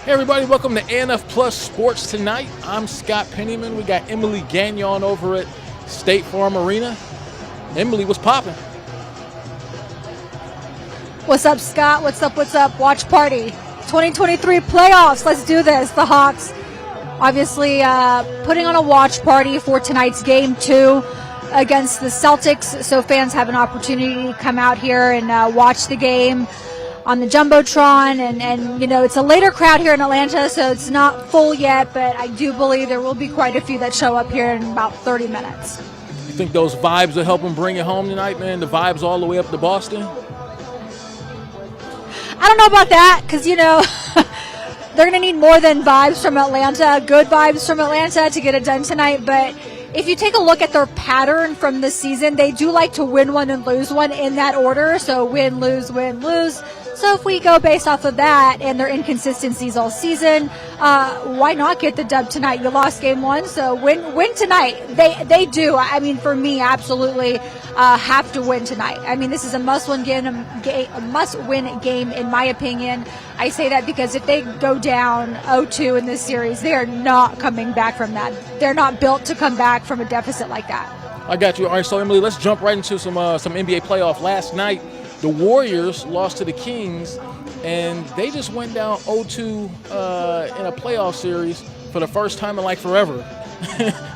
Hey everybody, welcome to ANF Sports Tonight. I'm Scott Pennyman. We got Emily Gagnon over at State Farm Arena. Emily, what's popping? What's up, Scott? What's up? Watch party. 2023 playoffs. Let's do this. The Hawks obviously putting on a watch party for tonight's game 2 against the Celtics. So fans have an opportunity to come out here and watch the game on the Jumbotron. And, you know, it's a later crowd here in Atlanta, so it's not full yet. But I do believe there will be quite a few that show up here in about 30 minutes. You think those vibes will help them bring it home tonight, man? The vibes all the way up to Boston? I don't know about that because, you know, they're going to need more than vibes from Atlanta, good vibes from Atlanta to get it done tonight. But if you take a look at their pattern from this season, they do like to win one and lose one in that order. So win, lose, win, lose. So if we go based off of that and their inconsistencies all season, why not get the dub tonight? You lost game 1, so win tonight. They do. I mean, for me, absolutely have to win tonight. I mean, this is a must-win game, in my opinion. I say that because if they go down 0-2 in this series, they are not coming back from that. They're not built to come back from a deficit like that. I got you. All right, so Emily, let's jump right into some NBA playoff. Last night, the Warriors lost to the Kings, and they just went down 0-2 in a playoff series for the first time in like forever.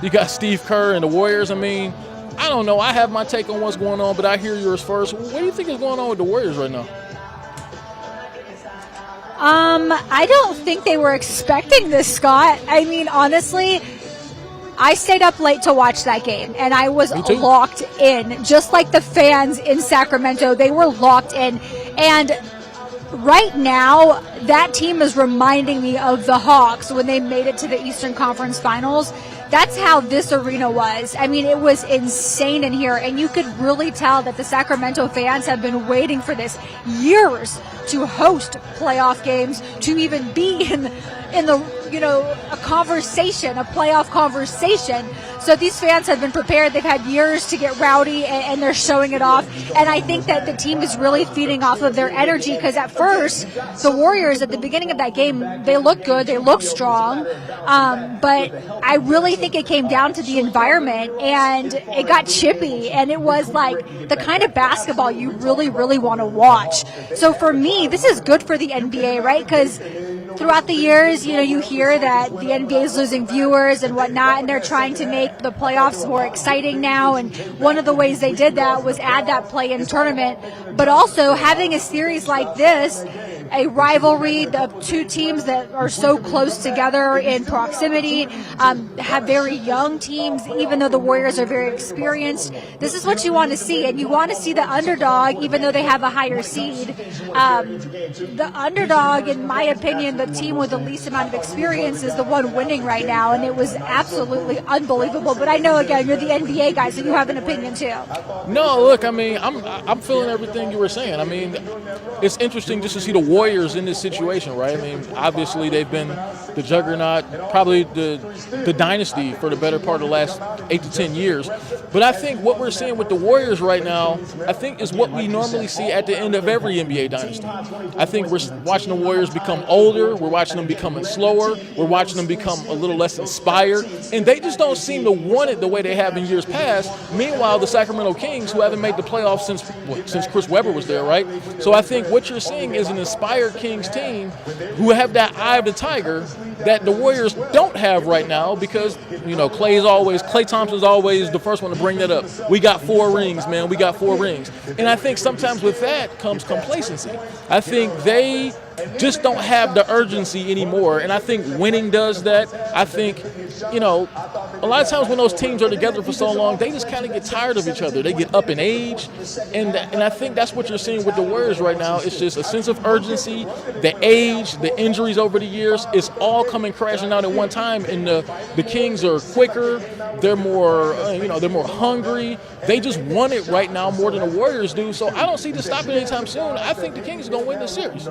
You got Steve Kerr and the Warriors. I mean, I don't know. I have my take on what's going on, but I hear yours first. What do you think is going on with the Warriors right now? I don't think they were expecting this, Scott. I mean, honestly, I stayed up late to watch that game, and I was locked in, just like the fans in Sacramento. They were locked in. And right now, that team is reminding me of the Hawks when they made it to the Eastern Conference Finals. That's how this arena was. I mean, it was insane in here, and you could really tell that the Sacramento fans have been waiting for this years to host playoff games, to even be in the you know, a playoff conversation. So these fans have been prepared. They've had years to get rowdy, and they're showing it off. And I think that the team is really feeding off of their energy, because at first, the Warriors at the beginning of that game, they looked good, they looked strong, but I really think it came down to the environment, and it got chippy, and it was like the kind of basketball you really, really want to watch. So for me, this is good for the NBA, right? Because throughout the years, you know, you hear that the NBA is losing viewers and whatnot, and they're trying to make the playoffs more exciting now. And one of the ways they did that was add that play-in tournament. But also having a series like this, a rivalry of two teams that are so close together in proximity, have very young teams, even though the Warriors are very experienced. This is what you want to see, and you want to see the underdog, even though they have a higher seed. The underdog, in my opinion, the team with the least amount of experience is the one winning right now, and it was absolutely unbelievable. But I know, again, you're the NBA guy, so you have an opinion too. No, look, I mean, I'm feeling everything you were saying. I mean, it's interesting just to see the Warriors in this situation, right? I mean, obviously they've been the juggernaut, probably the dynasty for the better part of the last 8 to 10 years. But I think what we're seeing with the Warriors right now, I think is what we normally see at the end of every NBA dynasty. I think we're watching the Warriors become older. We're watching them becoming slower. We're watching them become a little less inspired. And they just don't seem to want it the way they have in years past. Meanwhile, the Sacramento Kings, who haven't made the playoffs since Chris Webber was there, right? So I think what you're seeing is an inspired Kings team who have that eye of the tiger that the Warriors don't have right now, because, you know, Klay Thompson's always the first one to bring that up. We got 4 rings, man. We got 4 rings. And I think sometimes with that comes complacency. I think they just don't have the urgency anymore, and I think winning does that. I think, you know, a lot of times when those teams are together for so long, they just kind of get tired of each other. They get up in age, and I think that's what you're seeing with the Warriors right now. It's just a sense of urgency, the age, the injuries over the years. It's all coming crashing out at one time, and the Kings are quicker. They're more, they're more hungry. They just want it right now more than the Warriors do. So I don't see this stopping anytime soon. I think the Kings are going to win this series.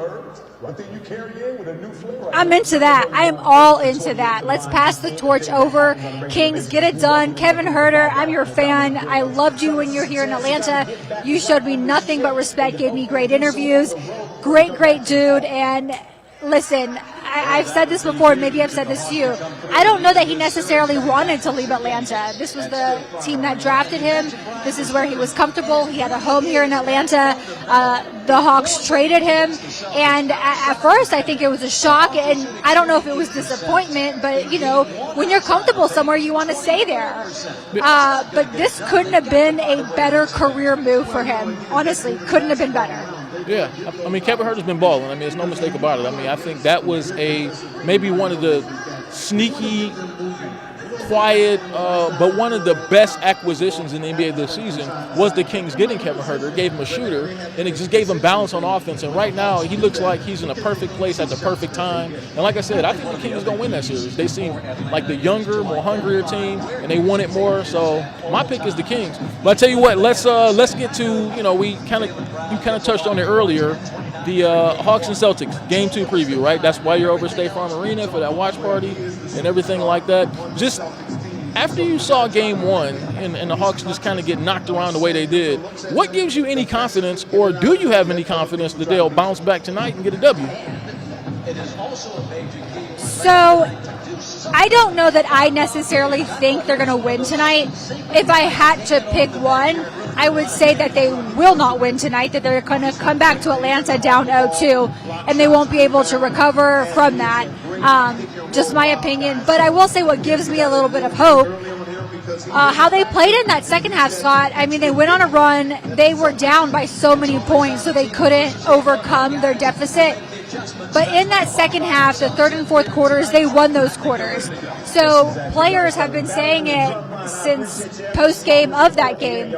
I'm into that. I am all into that. Let's pass the torch over. Kings, get it done. Kevin Huerter, I'm your fan. I loved you when you were here in Atlanta. You showed me nothing but respect, gave me great interviews. Great dude. And listen, I've said this before, and maybe I've said this to you. I don't know that he necessarily wanted to leave Atlanta. This was the team that drafted him. This is where he was comfortable. He had a home here in Atlanta. The Hawks traded him, and at first I think it was a shock, and I don't know if it was disappointment, but when you're comfortable somewhere, you want to stay there. But this couldn't have been a better career move for him. Honestly, couldn't have been better. Yeah, I mean, Kevin Huerter's been balling. I mean, there's no mistake about it. I mean, I think that was maybe one of the sneaky, quiet, but one of the best acquisitions in the NBA this season was the Kings getting Kevin Huerter. It gave him a shooter, and it just gave him balance on offense. And right now, he looks like he's in a perfect place at the perfect time. And like I said, I think the Kings are going to win that series. They seem like the younger, more hungrier team, and they want it more. So my pick is the Kings. But I tell you what, let's get to you kind of touched on it earlier. The Hawks and Celtics Game 2 preview, right? That's why you're over at State Farm Arena for that watch party and everything like that. Just after you saw Game 1 and the Hawks just kind of get knocked around the way they did, what gives you any confidence, or do you have any confidence that they'll bounce back tonight and get a W? So I don't know that I necessarily think they're going to win tonight. If I had to pick one, I would say that they will not win tonight, that they're going to come back to Atlanta down 0-2, and they won't be able to recover from that. Just my opinion. But I will say what gives me a little bit of hope, how they played in that second half, Scott. I mean, they went on a run. They were down by so many points, so they couldn't overcome their deficit. But in that second half, the third and fourth quarters, they won those quarters. So players have been saying it since post-game of that game.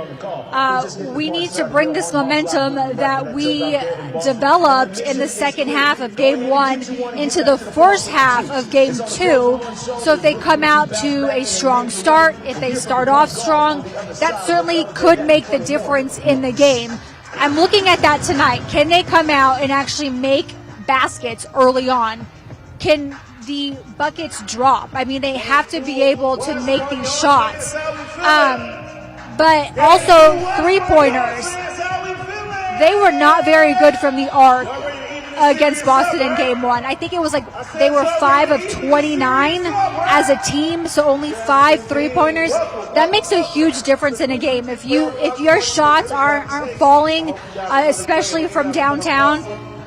We need to bring this momentum that we developed in the second half of Game 1 into the first half of Game 2. So if they come out to a strong start, if they start off strong, that certainly could make the difference in the game. I'm looking at that tonight. Can they come out and actually make baskets early on? Can the buckets drop? I mean, they have to be able to make these shots. But also three-pointers. They were not very good from the arc against Boston in Game 1. I think it was like they were 5 of 29 as a team, so only 5 three-pointers. That makes a huge difference in a game. If your shots aren't falling, especially from downtown,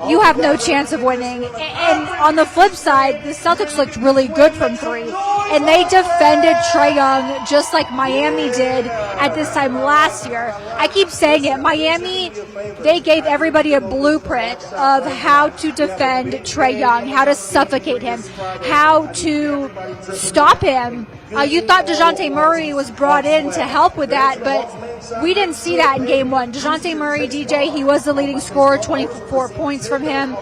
you have no chance of winning. And on the flip side, the Celtics looked really good from 3. And they defended Trae Young just like Miami did at this time last year. I keep saying it. Miami, they gave everybody a blueprint of how to defend Trae Young, how to suffocate him, how to stop him. You thought DeJounte Murray was brought in to help with that, but we didn't see that in Game 1. DeJounte Murray, DJ, he was the leading scorer, 24 points from him,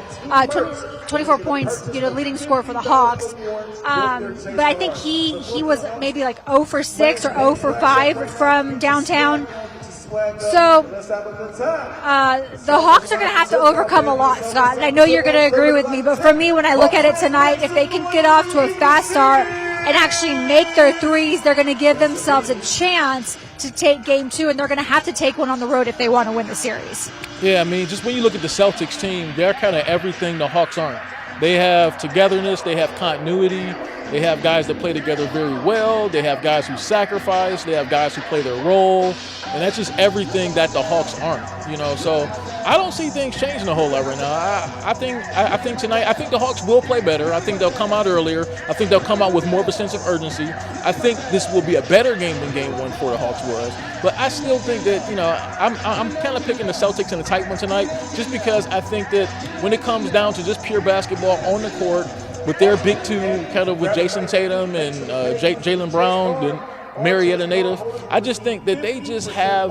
24 points, leading scorer for the Hawks. But I think he was maybe like 0 for 6 or 0 for 5 from downtown. So the Hawks are going to have to overcome a lot, Scott. And I know you're going to agree with me, but for me, when I look at it tonight, if they can get off to a fast start and actually make their threes, they're going to give themselves a chance to take Game 2, and they're going to have to take one on the road if they want to win the series. Yeah, I mean, just when you look at the Celtics team, they're kind of everything the Hawks aren't. They have togetherness, they have continuity, they have guys that play together very well, they have guys who sacrifice, they have guys who play their role, and that's just everything that the Hawks aren't, So I don't see things changing a whole lot right now. I think tonight, I think the Hawks will play better. I think they'll come out earlier. I think they'll come out with more of a sense of urgency. I think this will be a better game than Game 1 for the Hawks was. But I still think that, I'm kind of picking the Celtics in a tight one tonight just because I think that when it comes down to just pure basketball on the court with their big two, kind of with Jason Tatum and Jaylen Brown and Marietta Native, I just think that they just have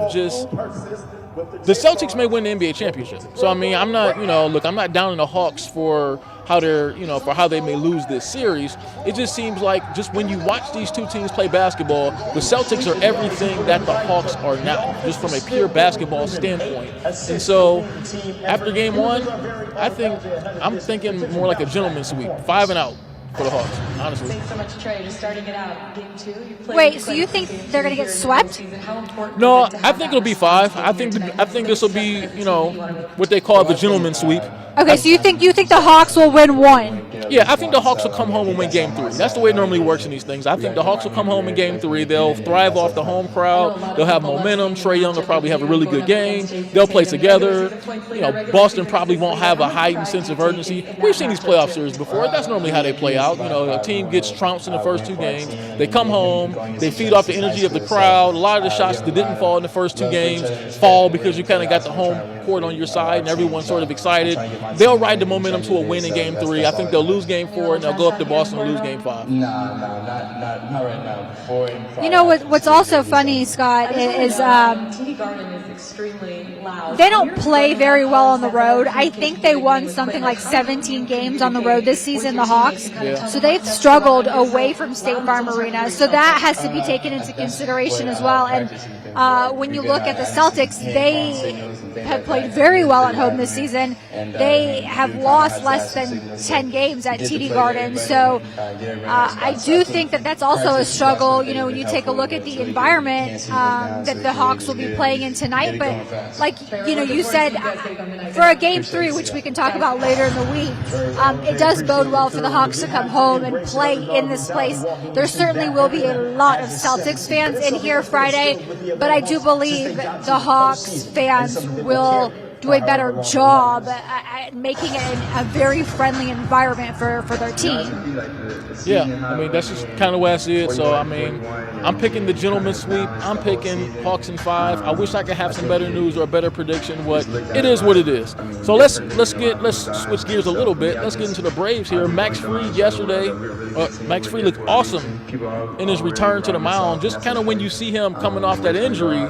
the Celtics may win the NBA championship. So, I mean, I'm not, I'm not down on the Hawks for how how they may lose this series. It just seems like just when you watch these two teams play basketball, the Celtics are everything that the Hawks are not, just from a pure basketball standpoint. And so after Game 1, I'm thinking more like a gentleman's sweep, 5 and out for the Hawks. honestly. Thanks so much, Trey. Just starting it out. Game 2. Wait, so you think they're going to get swept? No, I think it'll be 5. I think this will be, what they call the gentleman's sweep. Okay, so you think the Hawks will win 1? Yeah, I think the Hawks will come home and win Game 3. That's the way it normally works in these things. I think the Hawks will come home in Game 3. They'll thrive off the home crowd. They'll have momentum. Trae Young will probably have a really good game. They'll play together. Boston probably won't have a heightened sense of urgency. We've seen these playoff series before. That's normally how they play out. A team gets trounced in the first 2 games. They come home. They feed off the energy of the crowd. A lot of the shots that didn't fall in the first 2 games fall because you kind of got the home court on your side and everyone's sort of excited. They'll ride the momentum to a win in Game 3. I think they'll lose Game 4 and they'll go up to Boston and lose Game 5. No, not right now. 4 and 5. What's also funny, Scott, is TD Garden is extremely loud. they don't play very well on the road. I think they won something like 17 games on the road this season, the Hawks. Yeah. So they've struggled away from State Farm Arena. So that has to be taken into consideration as well. And when you look at the Celtics, they have played very well at home this season. They have lost less than 10 games at TD Garden. So I do think that that's also a struggle, when you take a look at the environment that the Hawks will be playing in tonight. But like, you said, for a Game 3, which we can talk about later in the week, it does bode well for the Hawks to come home and play in this place. There certainly will be a lot of Celtics fans in here Friday, but I do believe the Hawks fans will do a better job at making it a very friendly environment for their team. Yeah, that's just kind of the way I see it. So, I'm picking the gentleman's sweep. I'm picking Hawks in 5. I wish I could have some better news or a better prediction, but it is what it is. So let's switch gears a little bit. Let's get into the Braves here. Max Fried yesterday. Max Fried looked awesome in his return to the mound. Just kind of when you see him coming off that injury,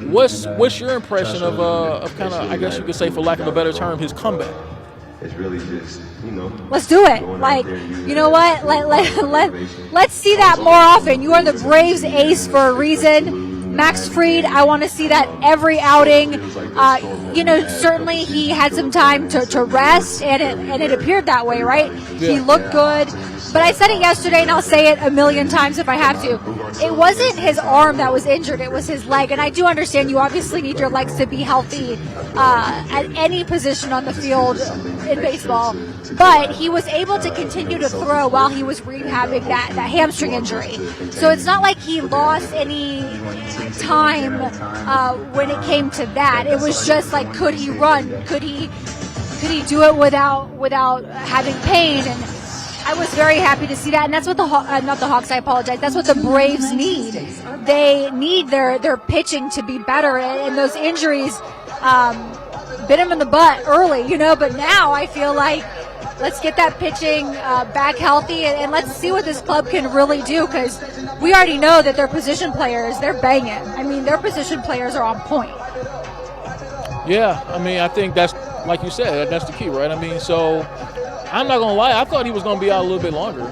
what's your impression of kind of, I guess you could say, for lack of a better term, his comeback? It's really just, let's do it. Like, you know what? Let's see that more often. You are the Braves ace for a reason. Max Fried, I want to see that every outing. Certainly he had some time to rest, and it appeared that way, right? Yeah. He looked good. But I said it yesterday, and I'll say it a million times if I have to. It wasn't his arm that was injured. It was his leg. And I do understand you obviously need your legs to be healthy at any position on the field in baseball. But he was able to continue to throw while he was rehabbing that hamstring injury. So it's not like he lost any time when it came to that. It was just like, could he run? Could he do it without having pain? And I was very happy to see that, and that's what not the Hawks, I apologize. That's what the Braves need. They need their pitching to be better, and those injuries bit them in the butt early, But now I feel like let's get that pitching back healthy, and let's see what this club can really do, because we already know that their position players, they're banging. Their position players are on point. Yeah, I think that's, like you said, that's the key, right? So I'm not going to lie, I thought he was going to be out a little bit longer.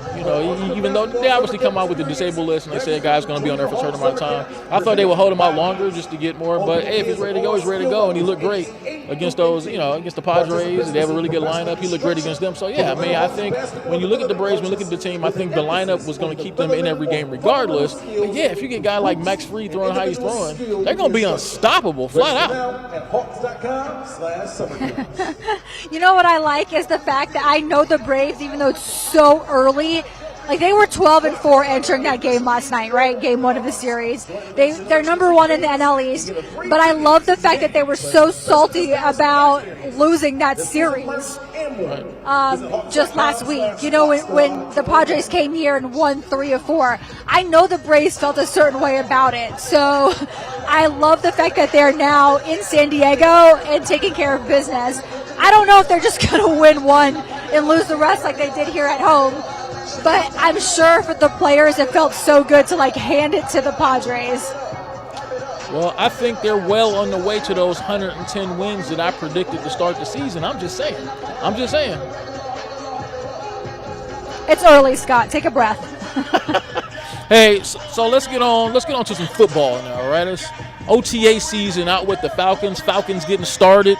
Even though they obviously come out with the disabled list and they say a guy's going to be on there for a certain amount of time. I thought they would hold him out longer just to get more. But, hey, if he's ready to go, he's ready to go. And he looked great against those, against the Padres. They have a really good lineup. He looked great against them. So, yeah, I think when you look at the Braves, when you look at the team, I think the lineup was going to keep them in every game regardless. But, yeah, if you get a guy like Max Fried throwing how he's throwing, they're going to be unstoppable flat out. You know what I like is the fact that I know the Braves, even though it's so early, like they were 12-4 entering that game last night, right? Game 1 of the series. They're number 1 in the NL East, but I love the fact that they were so salty about losing that series just last week. When the Padres came here and won 3 of 4, I know the Braves felt a certain way about it. So I love the fact that they're now in San Diego and taking care of business. I don't know if they're just going to win one and lose the rest like they did here at home. But I'm sure for the players, it felt so good to hand it to the Padres. Well, I think they're well on the way to those 110 wins that I predicted to start the season. I'm just saying. It's early, Scott. Take a breath. Hey, so let's get on to some football now, all right? It's OTA season out with the Falcons. Falcons getting started.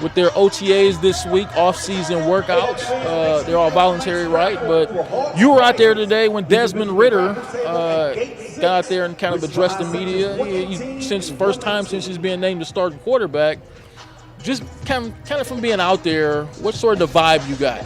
with their OTAs this week, off-season workouts. They're all voluntary, right? But you were out there today when Desmond Ridder got out there and kind of addressed the media. Since first time since he's been named the starting quarterback, just kind of from being out there, what sort of the vibe you got?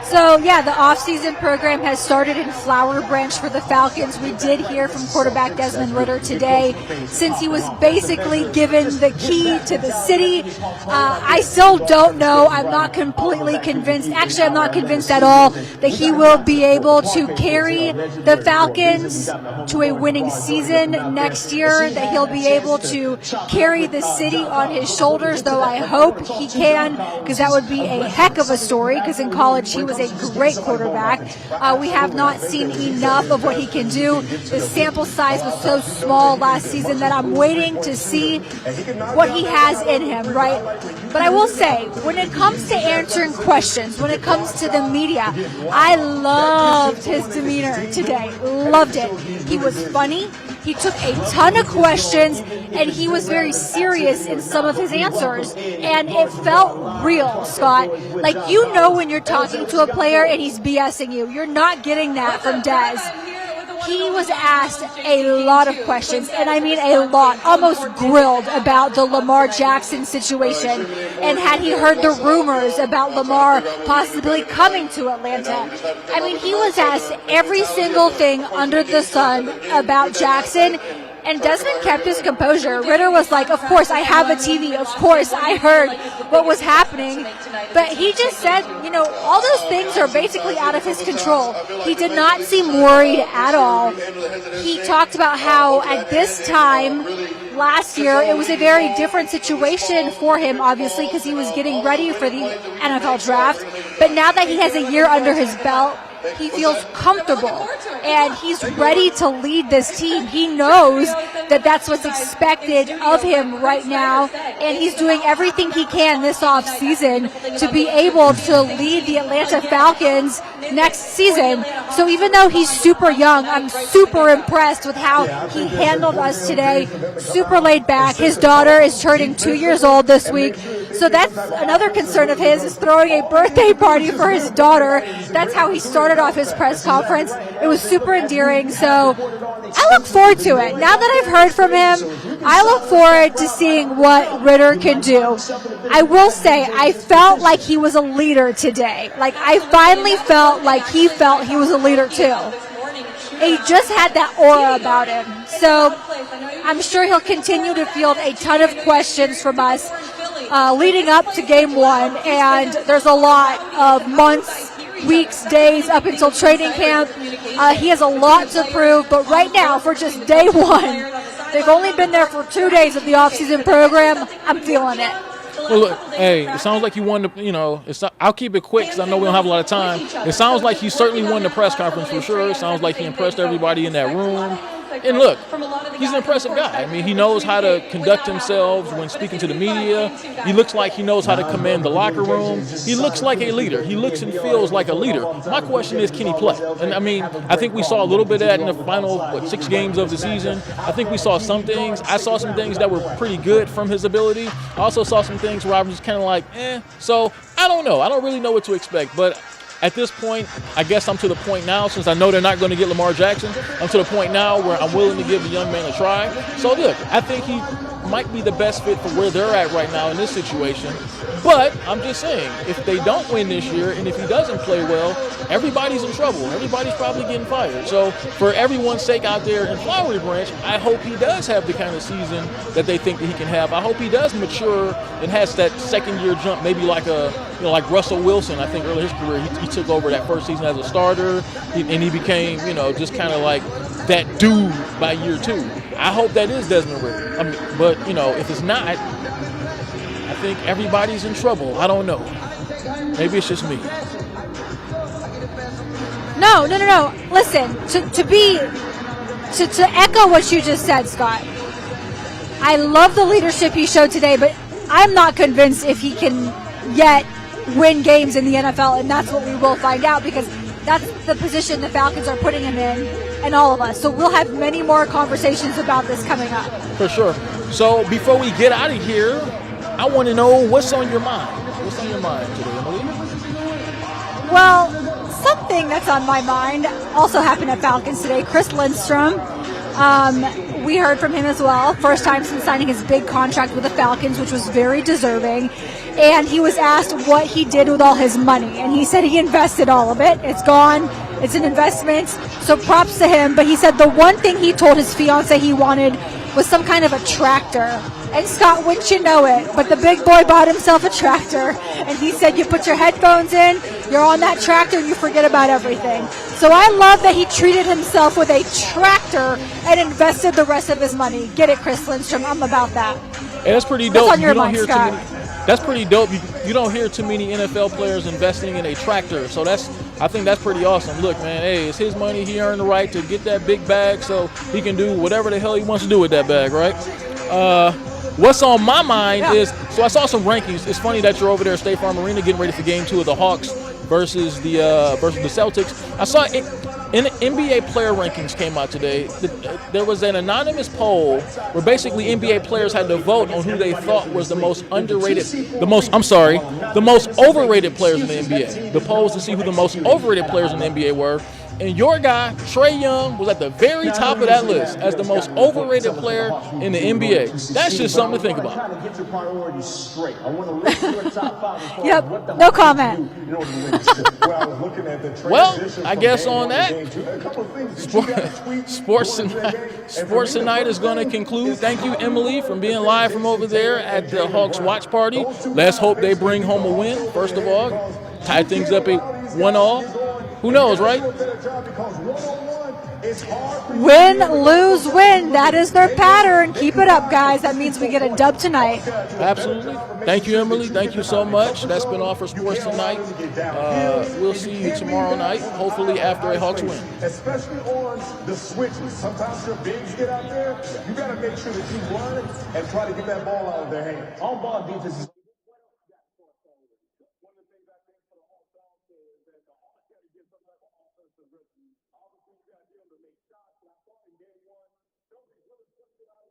So, yeah, the off-season program has started in Flower Branch for the Falcons. We did hear from quarterback Desmond Ridder today, since he was basically given the key to the city. I still don't know. I'm not completely convinced. Actually, I'm not convinced at all that he will be able to carry the Falcons to a winning season next year, that he'll be able to carry the city on his shoulders, though I hope he can, because that would be a heck of a story, because in college he was a great quarterback. We have not seen enough of what he can do. The sample size was so small last season that I'm waiting to see what he has in him, right? But I will say, when it comes to answering questions, when it comes to the media, I loved his demeanor today. Loved it. He was funny. He took a ton of questions, and he was very serious in some of his answers. And it felt real, Scott. Like, you know when you're talking to a player and he's BSing you. You're not getting that from Dez. He was asked a lot of questions, and I mean a lot, almost grilled about the Lamar Jackson situation, and had he heard the rumors about Lamar possibly coming to Atlanta. I mean, he was asked every single thing under the sun about Jackson, and Desmond kept his composure. Ridder was like, of course, I have a TV. Of course, I heard what was happening. But he just said, all those things are basically out of his control. He did not seem worried at all. He talked about how at this time last year, it was a very different situation for him, obviously, because he was getting ready for the NFL draft. But now that he has a year under his belt, he feels comfortable, and he's ready to lead this team. He knows that that's what's expected of him right now, and he's doing everything he can this offseason to be able to lead the Atlanta Falcons next season. So even though he's super young, I'm super impressed with how he handled us today. Super laid back. His daughter is turning 2 years old this week. So that's another concern of his, is throwing a birthday party for his daughter. That's how he started off his press conference. It was super endearing. So I look forward to it. Now that I've heard from him, I look forward to seeing what Ridder can do. I will say, I felt like he was a leader today. Like, I finally felt like he felt he was a leader too. He just had that aura about him. So I'm sure he'll continue to field a ton of questions from us leading up to game one. And there's a lot of months, weeks, days up until training camp. He has a lot to prove. But right now, for just day one, they've only been there for 2 days of the offseason program. I'm feeling it. Well, look, hey, it sounds like he won the, I'll keep it quick because I know we don't have a lot of time. It sounds like he certainly won the press conference for sure. It sounds like he impressed everybody in that room. And look, he's an impressive guy. I mean, he knows how to conduct himself when speaking to the media. He looks like he knows how to command the locker room. He looks like a leader. He looks and feels like a leader. My question is, can he play? And I mean, I think we saw a little bit of that in the final, 6 games of the season. I think we saw some things. I saw some things that were pretty good from his ability. I also saw some things where I was just kind of like, So I don't know. I don't really know what to expect. But at this point, I guess I'm to the point now, since I know they're not going to get Lamar Jackson, I'm to the point now where I'm willing to give the young man a try. So, look, I think he might be the best fit for where they're at right now in this situation. But I'm just saying, if they don't win this year and if he doesn't play well, everybody's in trouble. Everybody's probably getting fired. So for everyone's sake out there in Flowery Branch, I hope he does have the kind of season that they think that he can have. I hope he does mature and has that second-year jump, maybe like like Russell Wilson. I think early in his career, he took over that first season as a starter, and he became, just kind of like that dude by year 2. I hope that is Desmond Ridder. I mean, but, if it's not, I think everybody's in trouble. I don't know. Maybe it's just me. No. Listen, to echo what you just said, Scott, I love the leadership he showed today, but I'm not convinced if he can yet win games in the NFL, and that's what we will find out, because that's the position the Falcons are putting him in, and all of us. So we'll have many more conversations about this coming up. For sure. So before we get out of here, I want to know what's on your mind. What's on your mind today, Emily? Well, something that's on my mind also happened at Falcons today. Chris Lindstrom. We heard from him as well. First time since signing his big contract with the Falcons, which was very deserving. And he was asked what he did with all his money. And he said he invested all of it. It's gone. It's an investment. So props to him. But he said the one thing he told his fiance he wanted was some kind of a tractor. And Scott, wouldn't you know it, but the big boy bought himself a tractor. And he said you put your headphones in, you're on that tractor, and you forget about everything. So I love that he treated himself with a tractor and invested the rest of his money. Get it, Chris Lindstrom? I'm about that. Hey, that's pretty dope. What's on your mind, Scott? That's pretty dope. You don't hear too many NFL players investing in a tractor. So I think that's pretty awesome. Look, man, hey, it's his money. He earned the right to get that big bag so he can do whatever the hell he wants to do with that bag, right? What's on my mind is, so I saw some rankings. It's funny that you're over there at State Farm Arena getting ready for Game 2 of the Hawks versus the Celtics. I saw in NBA player rankings came out today. There was an anonymous poll where basically NBA players had to vote on who they thought was the most overrated players in the NBA. The poll was to see who the most overrated players in the NBA were. And your guy, Trae Young, was at the very top of that list as the most overrated player in the NBA. That's just something to think about. Yep, no comment. Well, I guess on that, Sports Tonight is going to conclude. Thank you, Emily, for being live from over there at the Hawks watch party. Let's hope they bring home a win, first of all. Tie things up at 1-1. Who knows, right? Win, lose, win. That is their pattern. Keep it up, guys. That means we get a dub tonight. Absolutely. Thank you, Emily. Thank you so much. That's been all for Sports Tonight. We'll see you tomorrow night, hopefully after a Hawks win. Especially on the switches. Sometimes your bigs get out there. You got to make sure that you run and try to get that ball out of their hand. On ball defense is